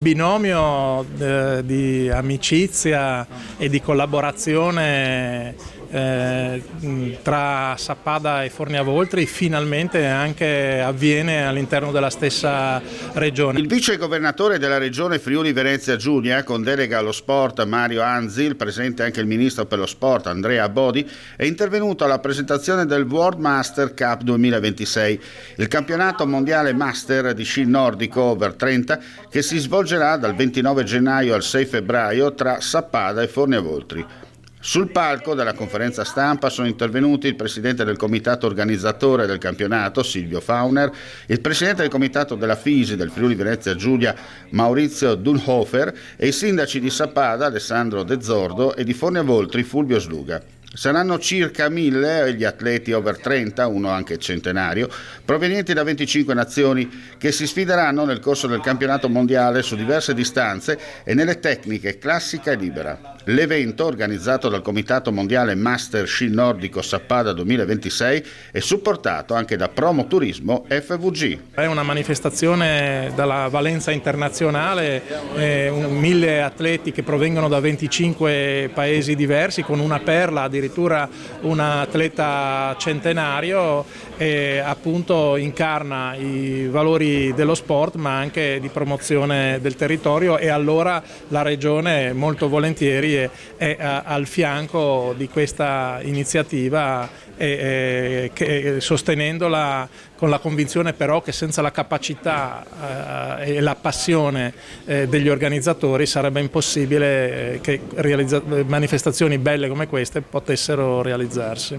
Binomio di amicizia e di collaborazione tra Sappada e Forniavoltri finalmente anche avviene all'interno della stessa regione. Il vice governatore della regione Friuli Venezia Giulia, con delega allo sport Mario Anzil, presente anche il ministro per lo sport Andrea Abodi, è intervenuto alla presentazione del World Master Cup 2026, il campionato mondiale master di sci nordico over 30 che si svolgerà dal 29 gennaio al 6 febbraio tra Sappada e Forniavoltri. Sul palco della conferenza stampa sono intervenuti il presidente del comitato organizzatore del campionato, Silvio Fauner, il presidente del comitato della FISI del Friuli Venezia Giulia, Maurizio Dunhofer, e i sindaci di Sappada, Alessandro De Zordo, e di Forniavoltri, Fulvio Sluga. Saranno circa 1000 gli atleti over 30, uno anche centenario, provenienti da 25 nazioni che si sfideranno nel corso del campionato mondiale su diverse distanze e nelle tecniche classica e libera. L'evento, organizzato dal Comitato Mondiale Master Sci Nordico Sappada 2026, è supportato anche da Promo Turismo FVG. È una manifestazione dalla valenza internazionale, 1000 atleti che provengono da 25 paesi diversi, con una perla, addirittura un atleta centenario, e appunto incarna i valori dello sport ma anche di promozione del territorio, e allora la regione molto volentieri è al fianco di questa iniziativa, sostenendola con la convinzione però che senza la capacità e la passione degli organizzatori sarebbe impossibile che manifestazioni belle come queste potessero realizzarsi.